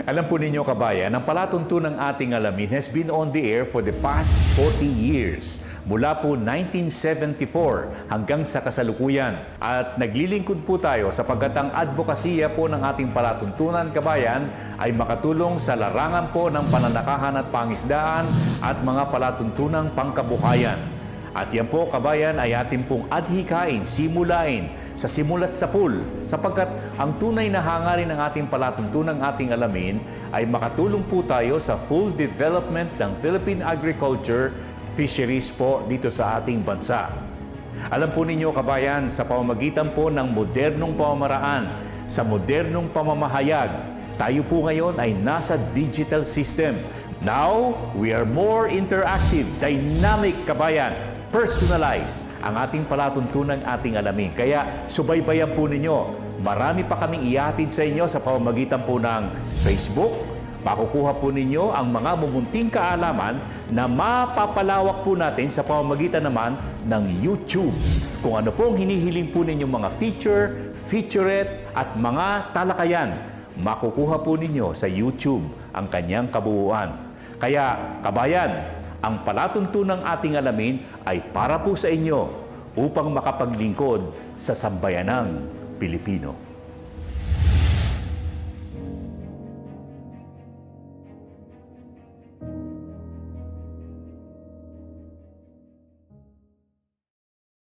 Alam po ninyo kabayan, ang palatuntunan ng ating alamin has been on the air for the past 40 years. Mula po 1974 hanggang sa kasalukuyan. At naglilingkod po tayo sapagkat ang advokasya po ng ating palatuntunan kabayan ay makatulong sa larangan po ng pananakahan at pangisdaan at mga palatuntunang pangkabuhayan. At yan po, kabayan, ay ating pong adhikain, simulain sa simulat sa pool sapagkat ang tunay na hangarin ng ating palatuntunang ating alamin ay makatulong po tayo sa full development ng Philippine agriculture fisheries po dito sa ating bansa. Alam po ninyo, kabayan, sa pamamagitan po ng modernong pamamaraan, sa modernong pamamahayag, tayo po ngayon ay nasa digital system. Now, we are more interactive, dynamic, kabayan, personalized ang ating palatuntunang ating alamin. Kaya subaybayan po ninyo. Marami pa kaming ihatid sa inyo sa pamamagitan po ng Facebook. Makukuha po ninyo ang mga mumunting kaalaman na mapapalawak po natin sa pamamagitan naman ng YouTube. Kung ano pong hinihiling po ninyong mga feature, featurette at mga talakayan, makukuha po ninyo sa YouTube ang kanyang kabuuan. Kaya, kabayan, ang palatuntunang ating alamin ay para po sa inyo upang makapaglingkod sa sambayanang Pilipino.